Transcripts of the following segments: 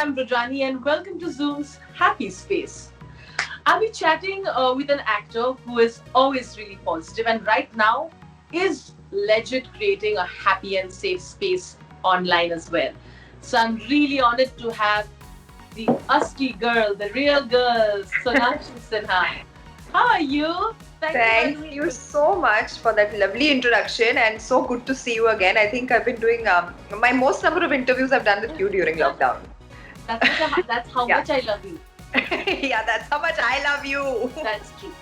I'm Rajani, and welcome to Zoom's Happy Space. I'll be chatting with an actor who is always really positive and right now is legit creating a happy and safe space online as well. So I'm really honored to have the Usty girl, the real girl, Sonakshi Sinha. How are you? Thanks for joining Thank me. you so much for that lovely introduction and so good to see you again. I think I've been doing my most number of interviews I've done with you during lockdown. That's how Yeah. much I love you. Yeah, that's how much I love you. That's true.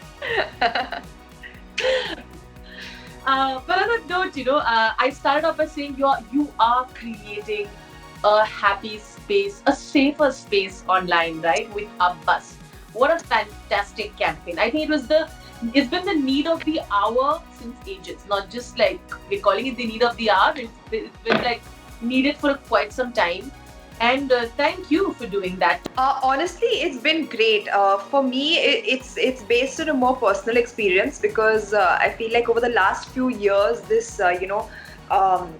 But on that note, I started off by saying you are creating a happy space, a safer space online, right? With Abbas. What a fantastic campaign! I think it's been the need of the hour since ages. Not just like we're calling it the need of the hour. It's been like needed for quite some time. And thank you for doing that. Honestly, it's been great. For me, it's based on a more personal experience because I feel like over the last few years, this um,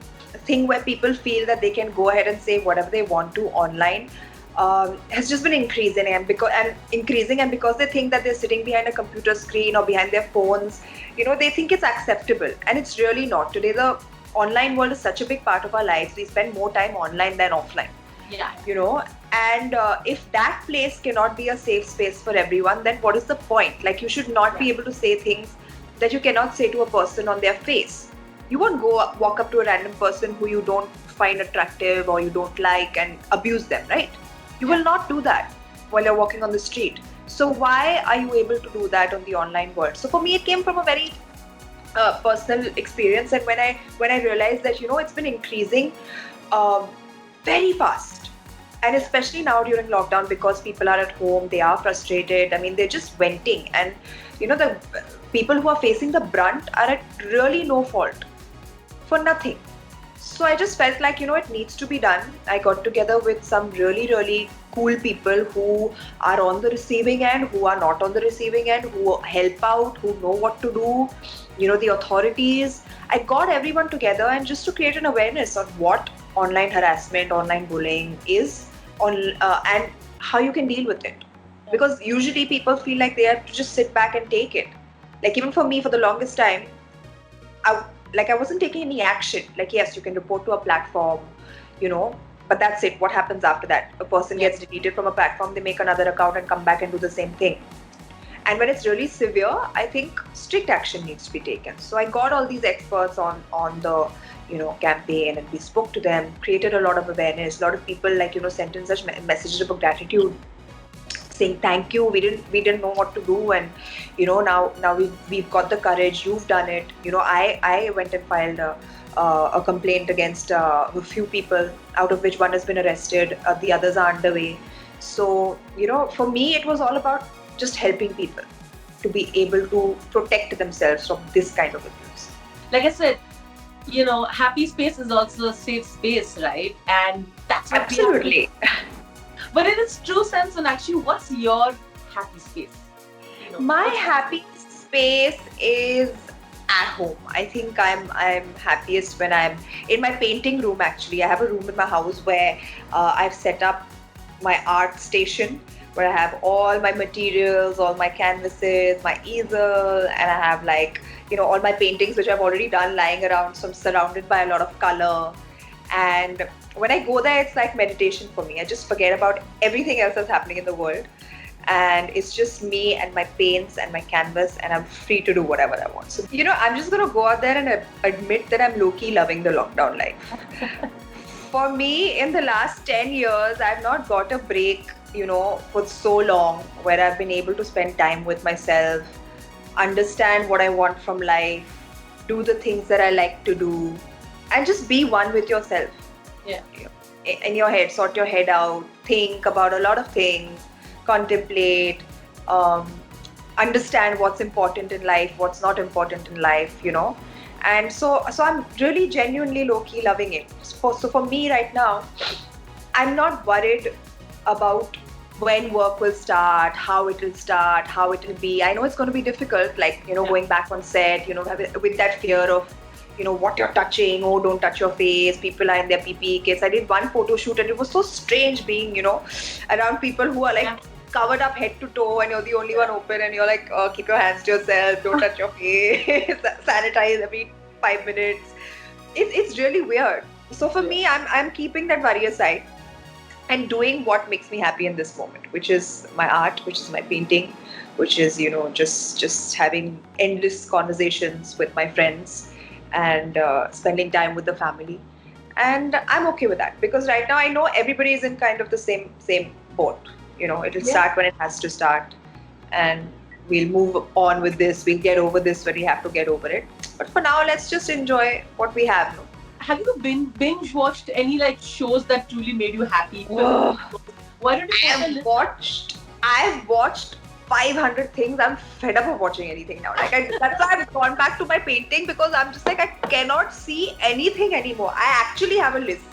thing where people feel that they can go ahead and say whatever they want to online has just been increasing, and because they think that they're sitting behind a computer screen or behind their phones, they think it's acceptable, and it's really not. Today, the online world is such a big part of our lives. We spend more time online than offline, Yeah. and if that place cannot be a safe space for everyone, then what is the point? Like, you should not be able to say things that you cannot say to a person on their face. You won't walk up to a random person who you don't find attractive or you don't like and abuse them, right? You will not do that while you're walking on the street. So why are you able to do that on the online world? So for me, it came from a very personal experience, and when I realized that it's been increasing um, very fast, and especially now during lockdown, because people are at home, they are frustrated. I mean, they're just venting, and the people who are facing the brunt are at really no fault for nothing. So I just felt like, it needs to be done. I got together with some really, really cool people who are on the receiving end, who are not on the receiving end, who help out, who know what to do, the authorities. I got everyone together and just to create an awareness on what online harassment, online bullying is, and how you can deal with it. Because usually people feel like they have to just sit back and take it. Like, even for me, for the longest time, I wasn't taking any action. Like, yes, you can report to a platform, but that's it. What happens after that? A person gets deleted from a platform, they make another account and come back and do the same thing. And when it's really severe, I think strict action needs to be taken. So I got all these experts on the campaign, and we spoke to them, created a lot of awareness. A lot of people sent in such messages of gratitude, saying thank you. We didn't know what to do, and now we've got the courage. You've done it. I went and filed a complaint against a few people, out of which one has been arrested. The others are underway. So for me, it was all about just helping people to be able to protect themselves from this kind of abuse. Like I said, happy space is also a safe space, right? And that's what Absolutely. But in its true sense, and actually, what's your happy space? My happy space is at home. I think I'm happiest when I'm in my painting room. Actually, I have a room in my house where I've set up my art station, where I have all my materials, all my canvases, my easel, and I have all my paintings which I've already done lying around. So I'm surrounded by a lot of color. And when I go there, it's like meditation for me. I just forget about everything else that's happening in the world. And it's just me and my paints and my canvas, and I'm free to do whatever I want. So, I'm just going to go out there and admit that I'm low-key loving the lockdown life. For me, in the last 10 years, I've not got a break, for so long, where I've been able to spend time with myself, understand what I want from life, do the things that I like to do, and just be one with yourself. Yeah. In your head, sort your head out, think about a lot of things, contemplate, understand what's important in life, what's not important in life, And so I'm really genuinely low-key loving it. So for me right now, I'm not worried about when work will start, how it will start, how it will be. I know it's going to be difficult, going back on set, with that fear of, what you're touching. Oh, don't touch your face. People are in their PPE kits. I did one photo shoot and it was so strange being, around people who are like covered up head to toe and you're the only one open and you're like, oh, keep your hands to yourself. Don't touch your face. Sanitize every 5 minutes. It's really weird. So for me, I'm keeping that worry aside and doing what makes me happy in this moment, which is my art, which is my painting, which is just having endless conversations with my friends and spending time with the family. And I'm okay with that because right now I know everybody is in kind of the same boat. It'll start when it has to start, and we'll move on with this. We'll get over this when we have to get over it. But for now, let's just enjoy what we have. No? Have you binge watched any like shows that truly made you happy? Whoa. Why don't you put a list? I've watched 500 things. I'm fed up of watching anything now. That's why I've gone back to my painting because I'm just like I cannot see anything anymore. I actually have a list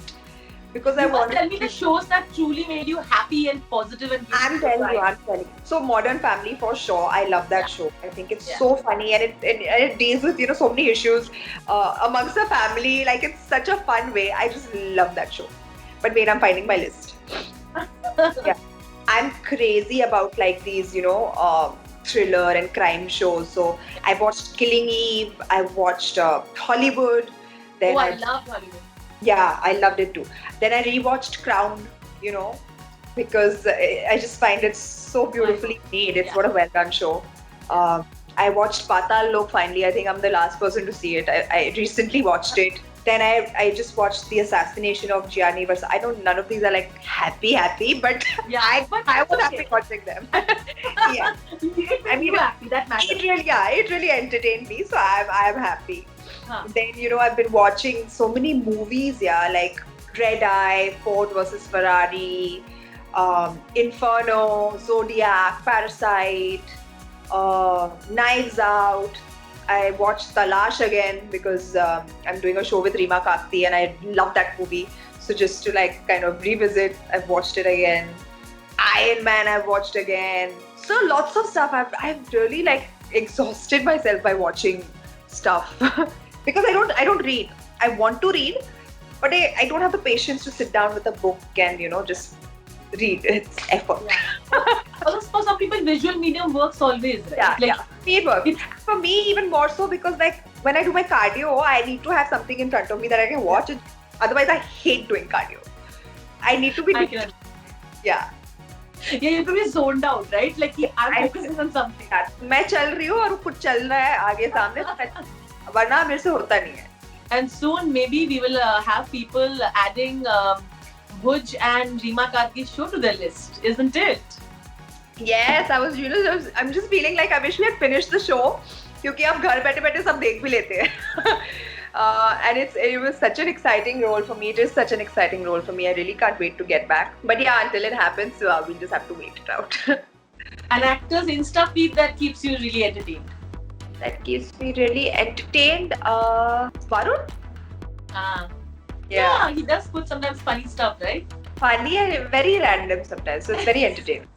because I want. Tell me the shows that truly made you happy and positive and. I'm telling you. So Modern Family for sure. I love that show. I think it's so funny and it deals with so many issues amongst the family. Like it's such a fun way. I just love that show. But wait, I'm finding my list. Yeah. I'm crazy about like these, thriller and crime shows. So I watched Killing Eve. I watched Hollywood. Then I love Hollywood. Yeah, I loved it too. Then I rewatched Crown, because I just find it so beautifully made. It's what a well done show. I watched Patal Lok finally. I think I'm the last person to see it. I recently watched it. Then I just watched the assassination of Gianni Versace. I know none of these are like happy, but I was happy watching them. Yeah, I mean, happy. That matters. It really entertained me. So I'm happy. Then I've been watching so many movies. Yeah, like Red Eye, Ford versus Ferrari, Inferno, Zodiac, Parasite, Knives Out. I watched Talash again because I'm doing a show with Reema Kasti and I love that movie. So just to like kind of revisit, I've watched it again. Iron Man I've watched again. So lots of stuff. I've really like exhausted myself by watching stuff because I don't read. I want to read, but I don't have the patience to sit down with a book and just read. It's effort. Also, for some people, visual medium works always, right? It works. For me, even more so because like when I do my cardio, I need to have something in front of me that I can watch. Otherwise, I hate doing cardio. I need to be. Yeah, you have to be zoned out, right? Like I'm focusing on something. मैं चल रही हूँ और कुछ चल रहा है आगे सामने, वरना मेरे से होता नहीं है. And soon, maybe we will have people adding Bhuj and Reema Karki's show to their list, isn't it? Yes, I'm just feeling like I wish we had finished the show क्योंकि अब घर बैठे-बैठे सब देख भी लेते हैं. And it was such an exciting role for me. It is such an exciting role for me. I really can't wait to get back. But yeah, until it happens, we'll just have to wait it out. An actor's Insta feed that keeps you really entertained. That keeps me really entertained. Varun? Yeah, he does put sometimes funny stuff, right? Funny and very random sometimes. So it's very entertaining.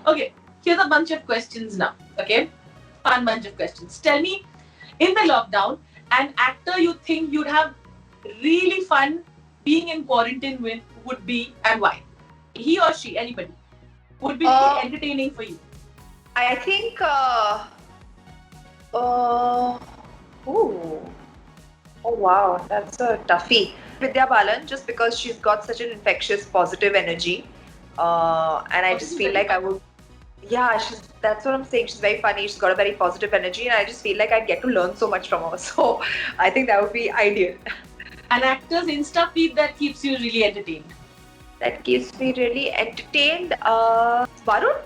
Okay, here's a bunch of questions now. Okay, fun bunch of questions. Tell me, in the lockdown, an actor you think you'd have really fun being in quarantine with would be and why? He or she, anybody, would be really entertaining for you. I think. Oh wow, that's a toughie. Vidya Balan, just because she's got such an infectious, positive energy, and I just feel like I would. Yeah, that's what I'm saying. She's very funny. She's got a very positive energy, and I just feel like I'd get to learn so much from her. So I think that would be ideal. An actor's Insta feed that keeps you really entertained. That keeps me really entertained. Varun?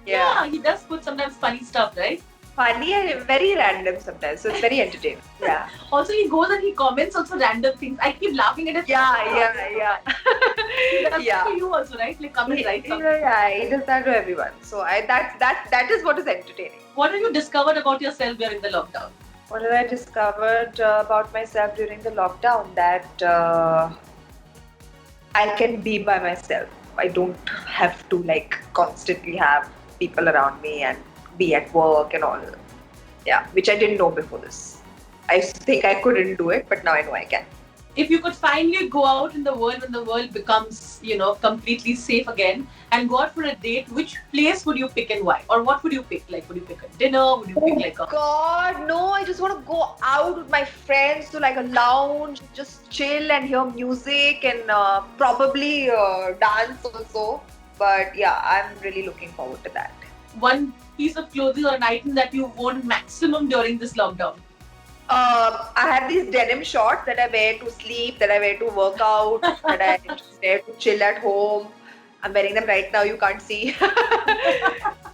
Yeah, he does put sometimes funny stuff, right? Funny and very random sometimes, so it's very entertaining. Yeah. Also, he goes and he comments also random things. I keep laughing at it. Yeah. That's for you also, right? Like comment right. Yeah, he does that to everyone. So that is what is entertaining. What have you discovered about yourself during the lockdown? What have I discovered about myself during the lockdown? That I can be by myself. I don't have to like constantly have people around me and be at work and all. Yeah, which I didn't know before this. I used to think I couldn't do it, but now I know I can. If you could finally go out in the world when the world becomes, completely safe again and go out for a date, which place would you pick and why? Or what would you pick? Like, would you pick a dinner? Would you pick Oh like a. God, no! I just want to go out with my friends to like a lounge, just chill and hear music and probably dance also. But yeah, I'm really looking forward to that. One piece of clothing or an item that you've worn maximum during this lockdown? I have these denim shorts that I wear to sleep, that I wear to work out, that I just wear to chill at home. I'm wearing them right now, you can't see.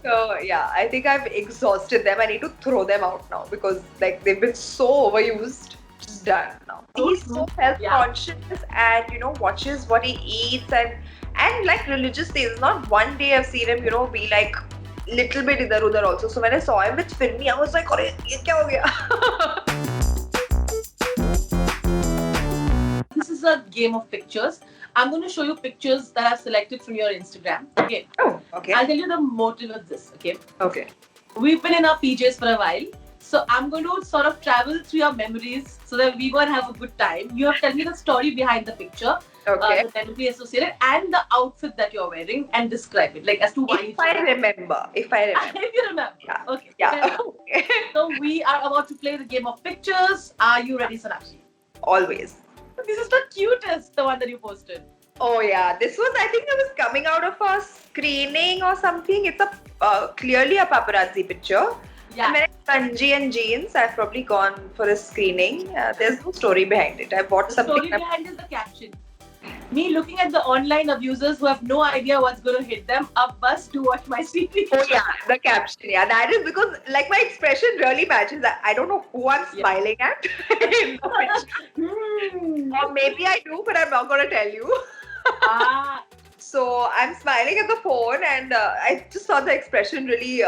So yeah, I think I've exhausted them. I need to throw them out now because like they've been so overused. Just done now. He's so health conscious and watches what he eats and like religious days. Not one day I've seen him be like little bit idhar udhar also. So when I saw him with Finmi, I was like, "Arey, ye kya ho gaya?" This is a game of pictures. I'm going to show you pictures that I've selected from your Instagram. Okay. Oh, okay. I'll tell you the motive of this. Okay. Okay. We've been in our PJs for a while. So I'm going to sort of travel through your memories so that we go and have a good time. You have to tell me the story behind the picture, Okay. the memory associated, and the outfit that you're wearing, and describe it, like as to why. If I remember. If you remember. Yeah. Okay. Yeah. Okay. So we are about to play the game of pictures. Are you ready, Sonakshi? Always. This is the cutest, the one that you posted. Oh yeah, this was, I think it was coming out of a screening or something. It's a clearly a paparazzi picture. Yeah. I'm wearing kanji and jeans. I've probably gone for a screening. There's no story behind it. I bought The something. story behind is the caption. Me looking at the online abusers who have no idea what's going to hit them, a bus to watch my series. Oh yeah, the caption. Yeah, that is because like my expression really matches. I don't know who I'm smiling at in the picture. Or maybe I do, but I'm not gonna tell you. So I'm smiling at the phone, and I just saw the expression really,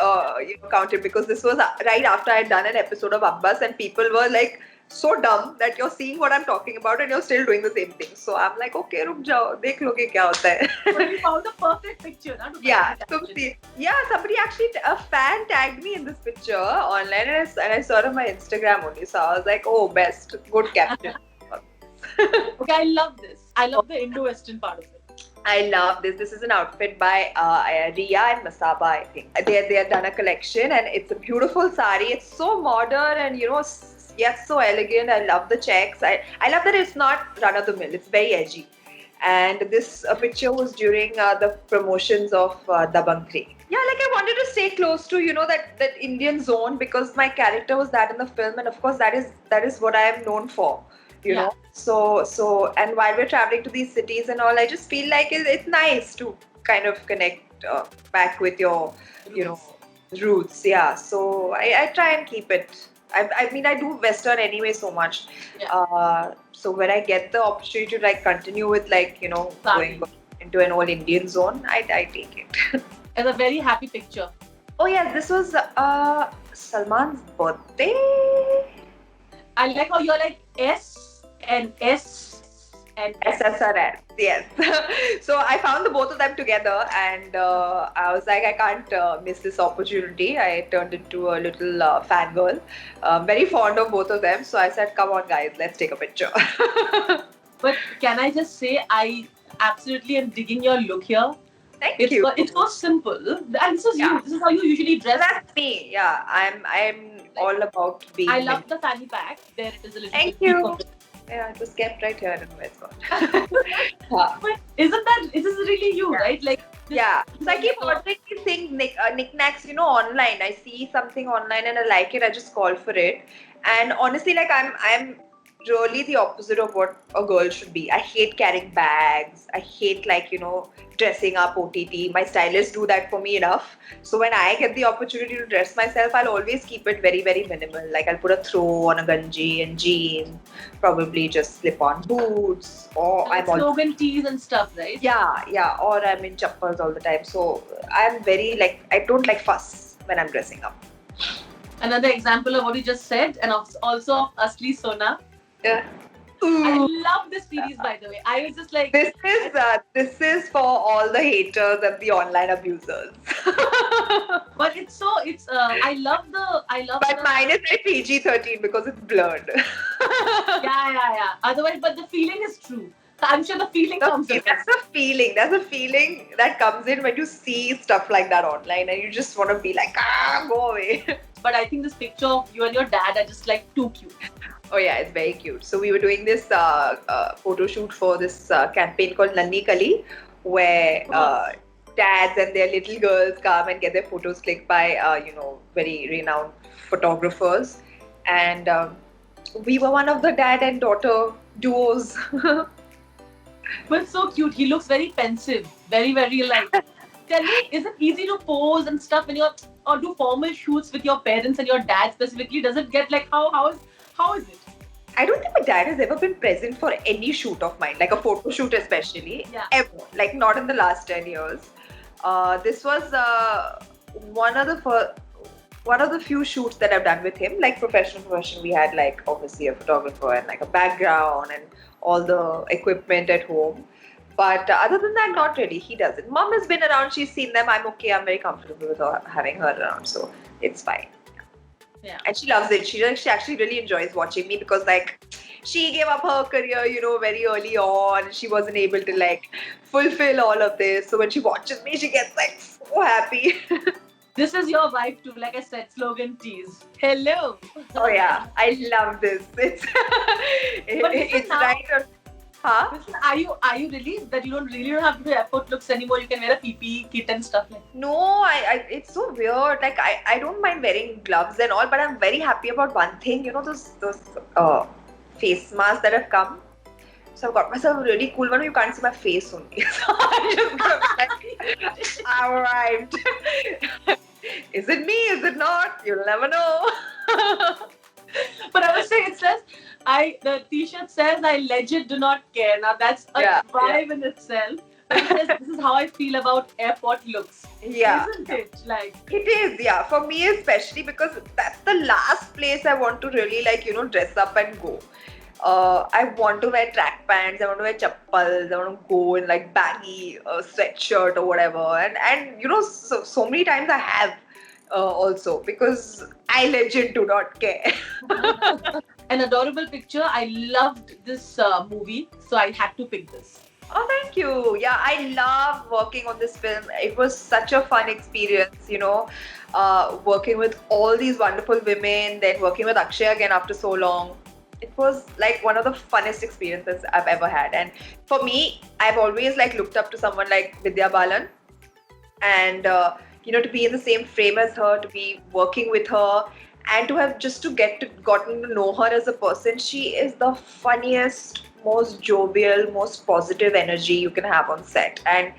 counted because this was right after I had done an episode of Abbas, and people were like so dumb that you're seeing what I'm talking about and you're still doing the same thing. So I'm like, okay, ruk jao, dekh loge kya hota hai. But you found the perfect picture, na? Yeah, somebody actually, a fan tagged me in this picture online, and I saw it on my Instagram only. So I was like, oh, best, good caption. Okay, I love this. I love the Indo-Western part of it. I love this. This is an outfit by Ria and Masaba, I think. They have done a collection, and it's a beautiful sari. It's so modern and yet so elegant. I love the checks. I love that it's not run of the mill. It's very edgy. And this picture was during the promotions of Dabang 3. Yeah, like I wanted to stay close to that Indian zone because my character was that in the film, and of course that is what I am known for. You know, so and while we're traveling to these cities and all, I just feel like it's nice to kind of connect back with your roots. Yeah, so I try and keep it. I mean, I do Western anyway so much. So when I get the opportunity to like continue with going into an all Indian zone, I take it. It's a very happy picture. Oh yeah, this was Salman's birthday. I like how you're like S and S and SSRS, yes. So I found the both of them together, and I was like, I can't miss this opportunity. I turned into a little fangirl. Very fond of both of them. So I said, come on guys, let's take a picture. But can I just say, I absolutely am digging your look here. Thank you. It's so simple. And this is you. This is how you usually dress. That's me. Yeah, I'm all about being. I love the fanny pack. There it is a little Thank bit. You. Yeah, it was kept right here. I don't know where it's gone. But this is really you, right? Like yeah. So I keep ordering these things, knickknacks, online. I see something online and I like it. I just call for it. And honestly, like I'm really the opposite of what a girl should be. I hate carrying bags. I hate dressing up OTT. My stylists do that for me enough. So when I get the opportunity to dress myself, I'll always keep it very, very minimal. Like I'll put a throw on a ganji and jeans, probably just slip on boots, or I'm slogan tees and stuff, right? Yeah. Or I'm in chappals all the time. So I'm very I don't like fuss when I'm dressing up. Another example of what you just said, and also of Asli Sona. Yeah. I Ooh. love this series, by the way. I was just like, This is for all the haters and the online abusers. but it's so it's. I love But the. mine is like PG-13 because it's blurred. Yeah. Otherwise, but the feeling is true. I'm sure the feeling comes That's across. a feeling. That's a feeling that comes in when you see stuff like that online, and you just want to be like, go away. But I think this picture of you and your dad are just like too cute. Oh yeah, it's very cute. So we were doing this photo shoot for this campaign called Nanni Kali, where dads and their little girls come and get their photos clicked by very renowned photographers, and we were one of the dad and daughter duos. But so cute. He looks very pensive. Very like. Tell me, is it easy to pose and stuff when you're or do formal shoots with your parents and your dad specifically? Does it get like how is it? I don't think my dad has ever been present for any shoot of mine, like a photo shoot especially, Yeah. ever. Like not in the last 10 years. This was one of the one of the few shoots that I've done with him, like professional. We had like obviously a photographer and like a background and all the equipment at home. But other than that, not really. He doesn't. Mom has been around. She's seen them. I'm okay. I'm very comfortable with her, having her around. So it's fine. Yeah. And she loves it. She actually really enjoys watching me because like she gave up her career, very early on. She wasn't able to like fulfill all of this. So when she watches me, she gets like so happy. This is your vibe too, like I said, slogan tease. Hello. Oh yeah, I love this. It's But listen it's now- right. Huh? Listen, are you really that you don't have to do airport looks anymore? You can wear a PPE kit and stuff like. No, it's so weird. Like I don't mind wearing gloves and all, but I'm very happy about one thing. Those face masks that have come. So I've got myself a really cool one. You can't see my face only. So I just got like, I arrived. Is it me? Is it not? You'll never know. But I must say, it says the T-shirt says I legit do not care. Now that's a Yeah, vibe in itself. But it says this is how I feel about airport looks. Yeah. Isn't it? Like It is, yeah. For me especially because that's the last place I want to really dress up and go. I want to wear track pants, I want to wear chappals, I want to go in like baggy sweatshirt or whatever. And so many times I have also because I legit do not care. an adorable picture. I loved this movie, so I had to pick this. Oh, thank you. Yeah, I love working on this film. It was such a fun experience, working with all these wonderful women, then working with Akshay again after so long. It was like one of the funnest experiences I've ever had. And for me, I've always looked up to someone like Vidya Balan, and to be in the same frame as her, to be working with her, and to have just gotten to know her as a person. She is the funniest, most jovial, most positive energy you can have on set, and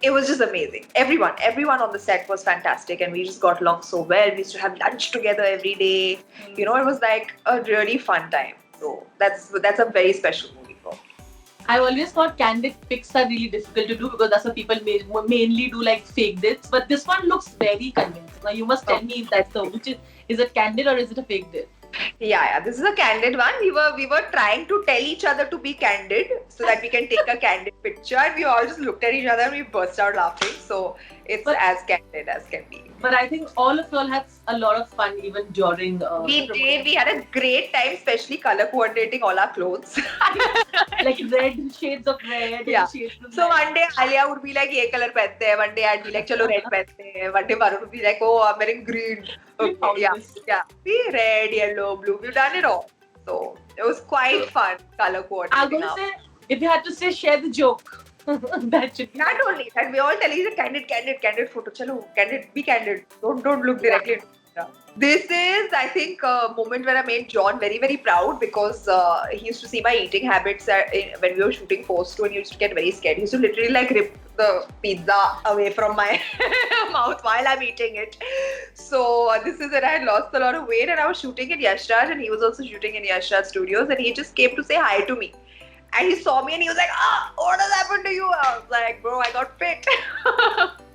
it was just amazing. Everyone on the set was fantastic, and we just got along so well. We used to have lunch together every day. It was like a really fun time. So that's a very special movie for me. I always thought candid pics are really difficult to do because that's what people mainly do, like fake dates. But this one looks very convincing. Now you must tell me if that's the which is it candid or is it a fake date? Yeah. This is a candid one. We were trying to tell each other to be candid so that we can take a candid picture, and we all just looked at each other and we burst out laughing. So it's as candid as can be. But I think all of you all had a lot of fun even during. We did. We had a great time, especially color coordinating all our clothes. like red shades of red. Yeah. And shades of So red. one day Alia would be like, "ये color पहनते हैं." One day I'd be like, "चलो red पहनते हैं." One day Varun would be like, "Oh, I'm wearing green." We found this. Yeah. See, red, yellow, blue. We've done it all. So it was quite fun color I'm coordinating. going to say, if you had to say, share the joke. that should be. Not only that, we all tell each other candid photo. Chalo, candid, be candid. Don't look directly into the camera. This is, I think, a moment where I made John very, very proud because he used to see my eating habits when we were shooting Post 2, and he used to get very scared. He used to literally rip the pizza away from my mouth while I'm eating it. So this is when I had lost a lot of weight, and I was shooting in Yashraj, and he was also shooting in Yashraj Studios, and he just came to say hi to me. And he saw me and he was like, what has happened to you? I was like, bro, I got fit.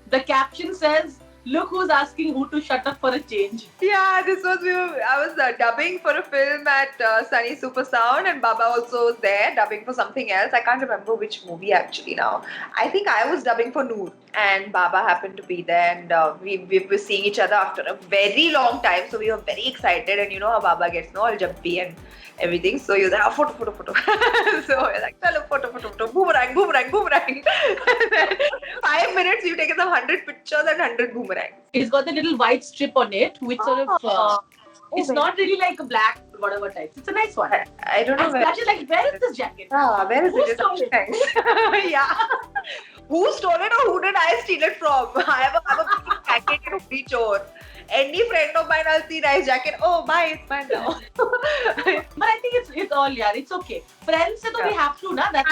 The caption says, Look who's asking who to shut up for a change. Yeah, this was I was dubbing for a film at Sunny Super Sound, and Baba also was there dubbing for something else. I can't remember which movie actually now. I think I was dubbing for Noor, and Baba happened to be there, and we were seeing each other after a very long time, so we were very excited. And you know how Baba gets all jumpy and everything. So you're like, oh, photo, photo, photo. So we're like, chalo, photo, photo, photo, boomerang, boomerang, boomerang. 5 minutes, you've taken some 100 pictures and 100 boomerangs. It's got the little white strip on it, which sort of. It's not really like a black whatever type. It's a nice one. I don't know And where. Splash is like, where is this jacket? Where is Who it? stole it? Thanks. Yeah. Who stole it or who did I steal it from? I have a jacket in a beach or any friend of mine, I'll see nice jacket. Oh, bye, it's mine now. But I think it's all it's okay. Friends se to we have to na. That's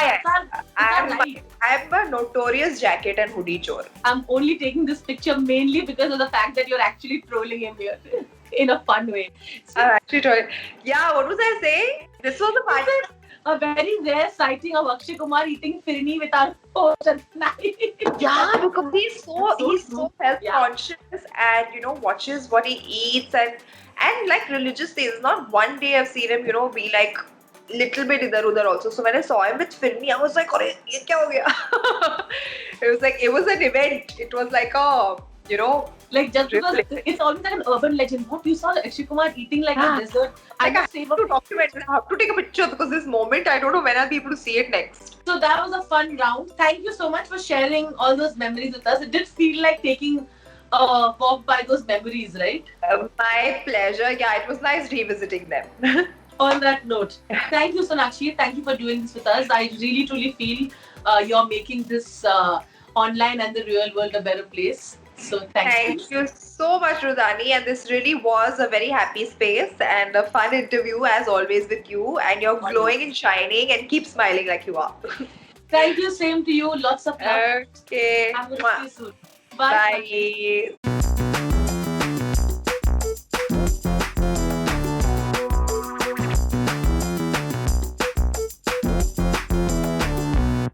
our life. I'm a notorious jacket and hoodie chore. I'm only taking this picture mainly because of the fact that you're actually trolling him here in a fun way. So, I'm actually trolling. Yeah, what was I saying? This was a fun. a very rare sighting of Akshay Kumar eating firni with our coach at night. Yeah, because he's so health Yeah. conscious and watches what he eats and like religious things. Not one day I've seen him be like little bit idhar udhar also. So when I saw him with Firmi, I was like, "Arey, ye kya ho gaya?" It was an event. It was like a Like just because it's almost like an urban legend. What you saw Akshay Kumar eating like a dessert. I like I must say, have to document it. I have to take a picture because this moment I don't know when I'll be able to see it next. so that was a fun round. Thank you so much for sharing all those memories with us. It did feel like taking a walk by those memories, right? My pleasure. Yeah, it was nice revisiting them. On that note, thank you, Sonakshi. Thank you for doing this with us. I really, truly feel you're making this online and the real world a better place. So Thank you so much, Rudani. And this really was a very happy space and a fun interview as always with you. And you're glowing and shining and keep smiling like you are. Thank you. Same to you. Lots of love. Okay. I'm going to see you soon. Bye. Bye.